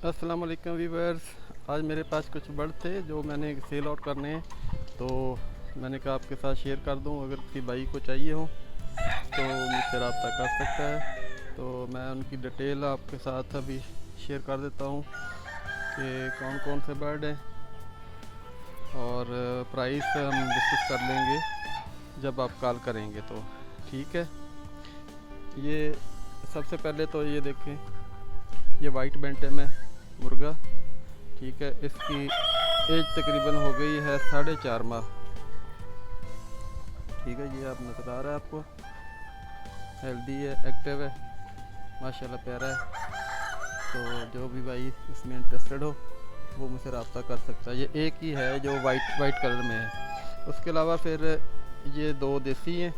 अस्सलाम वालेकुम वीवर्स। आज मेरे पास कुछ बर्ड थे जो मैंने सेल आउट करने हैं, तो मैंने कहा आपके साथ शेयर कर दूं। अगर किसी भाई को चाहिए हो तो मुझसे रब्ता कर सकता है। तो मैं उनकी डिटेल आपके साथ अभी शेयर कर देता हूं कि कौन कौन से बर्ड हैं, और प्राइस हम डिस्कस कर लेंगे जब आप कॉल करेंगे तो। ठीक है, ये सबसे पहले तो ये देखें, ये वाइट बेंटम है मुर्गा। ठीक है, इसकी एज तकरीबन हो गई है 4.5 माह। ठीक है, ये आप नज़र आ रहा है आपको, हेल्दी है, एक्टिव है, माशाल्लाह प्यारा है। तो जो भी भाई इसमें इंटरेस्टेड हो वो मुझसे रब्ता कर सकता है। ये एक ही है जो वाइट कलर में है। उसके अलावा फिर ये 2 देसी हैं,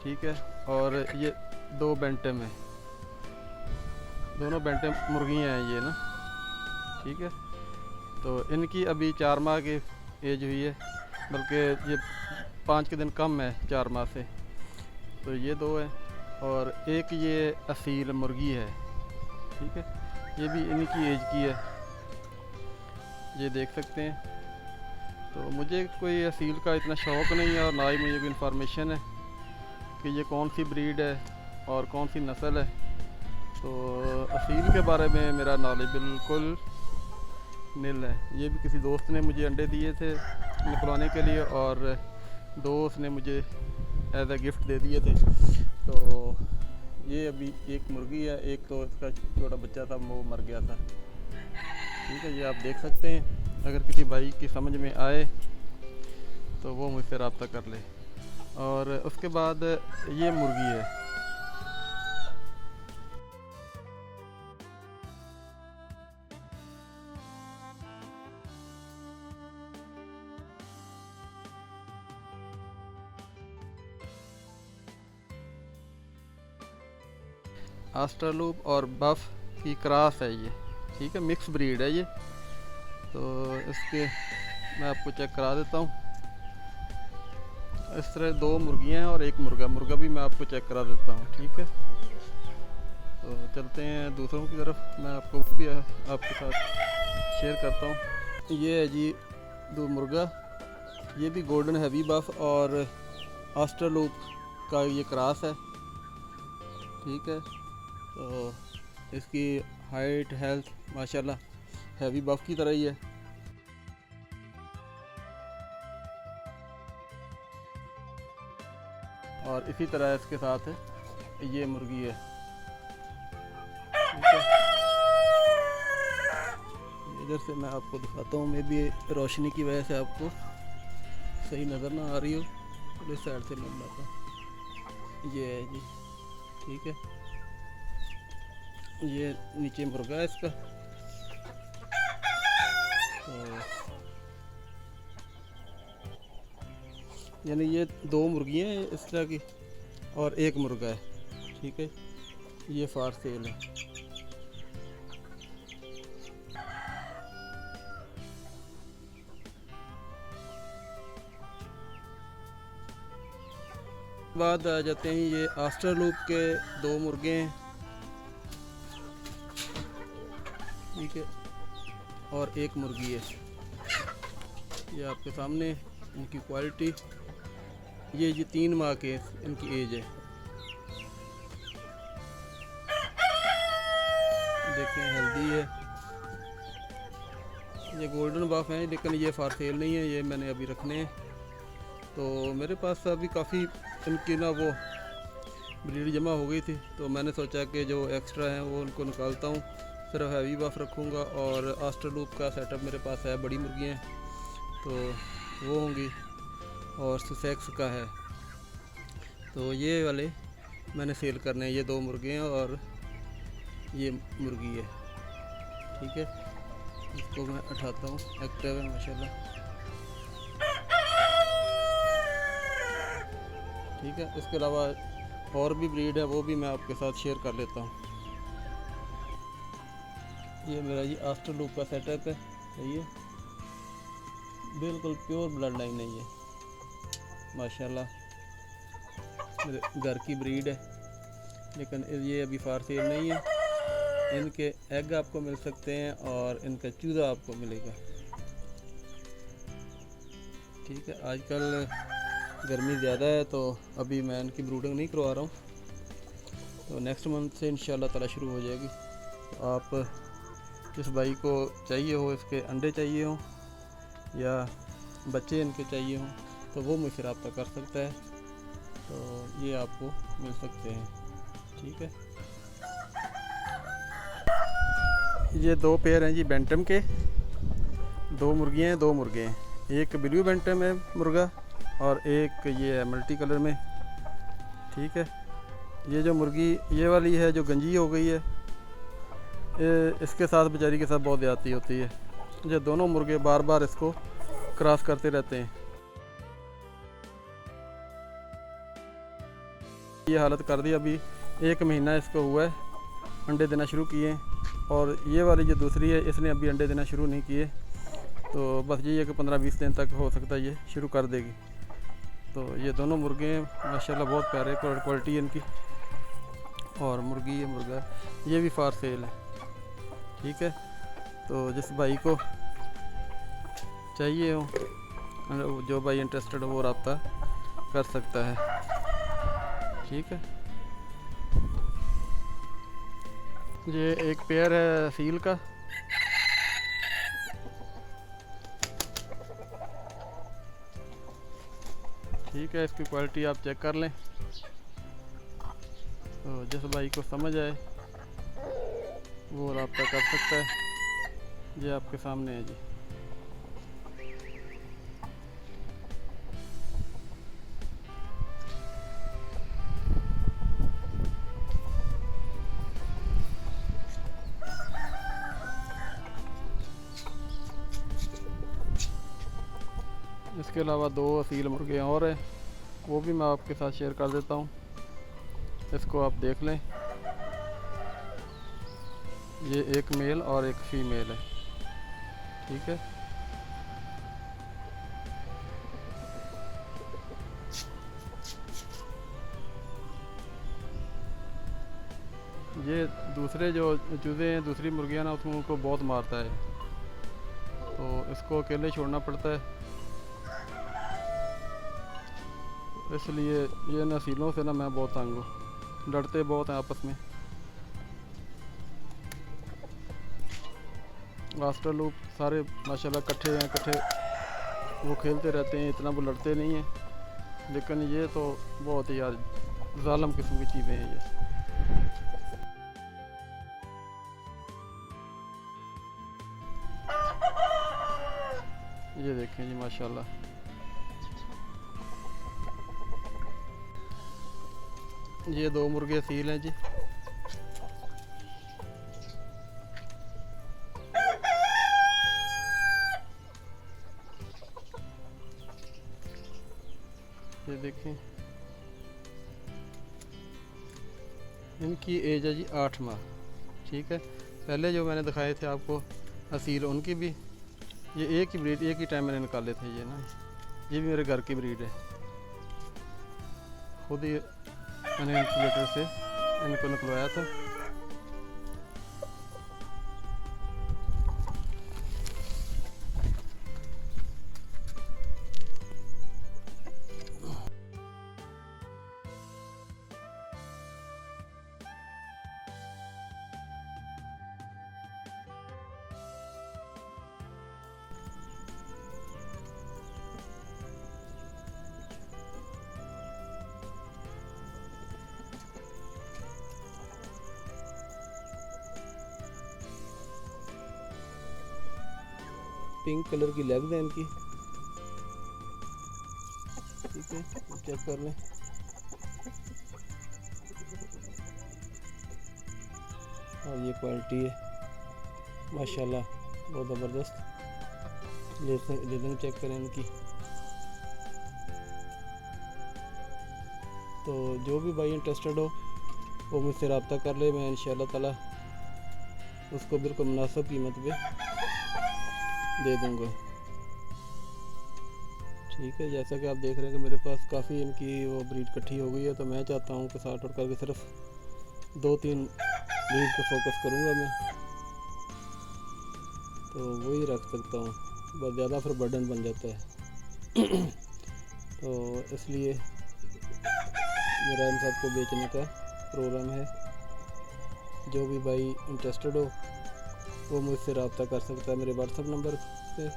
ठीक है, और ये 2 बेंटम हैं। दोनों बेंटम मुर्गियाँ हैं ये ना। ठीक है, तो इनकी अभी 4 माह की एज हुई है, बल्कि ये 5 के दिन कम है 4 माह से। तो ये 2 है, और एक ये असील मुर्गी है। ठीक है, ये भी इन्हीं की एज की है, ये देख सकते हैं। तो मुझे कोई असील का इतना शौक़ नहीं है, और ना ही मुझे कोई इन्फॉर्मेशन है कि ये कौन सी ब्रीड है और कौन सी नस्ल है। तो असील के बारे में मेरा नॉलेज बिल्कुल नील है। ये भी किसी दोस्त ने मुझे अंडे दिए थे निकलवाने के लिए, और दोस्त ने मुझे एज अ गिफ्ट दे दिए थे। तो ये अभी एक मुर्गी है, एक तो इसका छोटा बच्चा था वो मर गया था। ठीक है, ये आप देख सकते हैं। अगर किसी भाई की समझ में आए तो वो मुझसे रब्ता कर ले। और उसके बाद ये मुर्गी है, ऑस्ट्रेलूप और बफ की क्रॉस है ये। ठीक है, मिक्स ब्रीड है ये। तो इसके मैं आपको चेक करा देता हूँ। इस तरह 2 मुर्गियाँ हैं और एक मुर्गा भी मैं आपको चेक करा देता हूँ। ठीक है, तो चलते हैं दूसरों की तरफ, मैं आपको भी आपके साथ शेयर करता हूँ। ये है जी 2 मुर्गा, ये भी गोल्डन हैवी बफ और ऑस्ट्रेलूप का ये क्रॉस है। ठीक है, तो इसकी हाइट हेल्थ माशाल्लाह हैवी बफ की तरह ही है। और इसी तरह इसके साथ ये मुर्गी है। ठीक है, इधर से मैं आपको दिखाता हूँ। मे भी रोशनी की वजह से आपको सही नज़र ना आ रही हो, तो इस साइड से मैं लाता। ये है जी। ठीक है, ये नीचे मुर्गा है इसका। तो यानी ये 2 मुर्गियाँ हैं इस तरह की, और एक मुर्गा है। ठीक है, ये फार सेल है। बाद आ जाते हैं ये ऑस्ट्रेलूप के 2 मुर्गे हैं। ठीक है, और एक मुर्गी है। ये आपके सामने इनकी क्वालिटी। ये 3 माह के इनकी एज है। देखें, हेल्दी है। ये गोल्डन बफ हैं, लेकिन ये फार सेल नहीं है, ये मैंने अभी रखने हैं। तो मेरे पास अभी काफ़ी इनकी ना वो ब्रीड जमा हो गई थी, तो मैंने सोचा कि जो एक्स्ट्रा हैं वो उनको निकालता हूँ, सिर्फ हैवी बफ रखूँगा। और ऑस्ट्रेलूप का सेटअप मेरे पास है, बड़ी मुर्गियाँ तो वो होंगी, और सुसेक्स का है। तो ये वाले मैंने सेल करने हैं। ये 2 मुर्गे हैं और ये मुर्गी है। ठीक है, इसको मैं उठाता हूँ, एक्टिव है माशाल्लाह। ठीक है, इसके अलावा और भी ब्रीड है, वो भी मैं आपके साथ शेयर कर लेता हूँ। ये मेरा जी ऑस्ट्रेलूप का सेटअप है। सही है, बिल्कुल प्योर ब्लड लाइन है ये, माशाल्लाह मेरे घर की ब्रीड है। लेकिन ये अभी फार सेल नहीं है, इनके एग आपको मिल सकते हैं और इनका चूजा आपको मिलेगा। ठीक है, आजकल गर्मी ज़्यादा है तो अभी मैं इनकी ब्रूडिंग नहीं करवा रहा हूँ, तो नेक्स्ट मंथ से इंशाल्लाह ताला शुरू हो जाएगी। तो आप जिस भाई को चाहिए हो, इसके अंडे चाहिए हो या बच्चे इनके चाहिए हों, तो वो मुझसे रब्ता कर सकता है, तो ये आपको मिल सकते हैं। ठीक है, ये 2 पेयर हैं जी बेंटम के, 2 मुर्गियाँ हैं 2 मुर्गे हैं। एक ब्लू बेंटम है मुर्गा और एक ये है मल्टी कलर में। ठीक है, ये जो मुर्गी ये वाली है जो गंजी हो गई है, इसके साथ बेचारी के साथ बहुत ज़्यादती होती है। ये दोनों मुर्गे बार बार इसको क्रॉस करते रहते हैं। ये हालत कर दी, अभी 1 महीना इसको हुआ है, अंडे देना शुरू किए हैं। और ये वाली जो दूसरी है इसने अभी अंडे देना शुरू नहीं किए, तो बस यही है कि 15-20 दिन तक हो सकता है ये शुरू कर देगी। तो ये दोनों मुर्गे हैं माशाल्लाह, बहुत प्यारे क्वालिटी है इनकी। और मुर्गी है मुर्गा ये भी फार सेल है। ठीक है, तो जिस भाई को चाहिए हो, जो भाई इंटरेस्टेड हो वो रब्ता कर सकता है। ठीक है, ये एक पेयर है सील का। ठीक है, इसकी क्वालिटी आप चेक कर लें, तो जिस भाई को समझ आए वो रब्ता कर सकता है। ये आपके सामने है जी। इसके अलावा 2 असील मुर्गे और हैं, वो भी मैं आपके साथ शेयर कर देता हूँ, इसको आप देख लें। ये एक मेल और एक फीमेल है। ठीक है, ये दूसरे जो चूज़े हैं, दूसरी मुर्गियाँ ना, उसमें उनको बहुत मारता है, तो इसको अकेले छोड़ना पड़ता है। इसलिए ये नस्लों से ना मैं बहुत तंग हूँ, लड़ते बहुत हैं आपस में। मास्टर लोग सारे माशाल्लाह इकट्ठे हैं, इकट्ठे वो खेलते रहते हैं, इतना वो लड़ते नहीं हैं। लेकिन ये तो बहुत ही यार ज़ालिम किस्म की चीज़ें हैं ये देखें जी माशाल्लाह। ये 2 मुर्गे सील हैं जी। ये देखें, इनकी एज है जी 8 माह। ठीक है, पहले जो मैंने दिखाए थे आपको असील, उनकी भी ये एक ही ब्रीड, एक ही टाइम मैंने निकाले थे। ये ना, ये भी मेरे घर की ब्रीड है, खुद ही मैंने इंक्यूबेटर से इनको निकलवाया था। पिंक कलर की लेग्स हैं इनकी। ठीक है, चेक कर लें। और ये क्वालिटी है माशाल्लाह, बहुत ज़बरदस्त। लेदर चेक करें इनकी। तो जो भी भाई इंटरेस्टेड हो वो मुझसे रब्ता कर ले, मैं इंशाल्लाह ताला उसको बिल्कुल मुनासिब कीमत पे दे दूँगा। ठीक है, जैसा कि आप देख रहे हैं कि मेरे पास काफ़ी इनकी वो ब्रीड इकट्ठी हो गई है, तो मैं चाहता हूँ कि सार्ट आउट करके सिर्फ 2-3 ब्रीड पे फोकस करूँगा मैं, तो वही रख सकता हूँ। बहुत ज़्यादा फिर बर्डन बन जाता है तो इसलिए मेरा इन सबको बेचने का प्रोग्राम है। जो भी भाई इंटरेस्टेड हो वो मुझसे रब्ता कर सकता है मेरे व्हाट्सएप नंबर पे,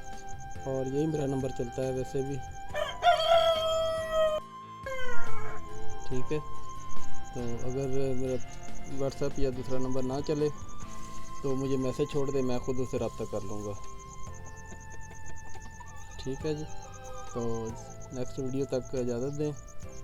और यही मेरा नंबर चलता है वैसे भी, ठीक है। तो अगर मेरा व्हाट्सएप या दूसरा नंबर ना चले तो मुझे मैसेज छोड़ दे, मैं ख़ुद उससे रब्ता कर लूँगा, ठीक है जी। तो नेक्स्ट वीडियो तक इजाज़त दें।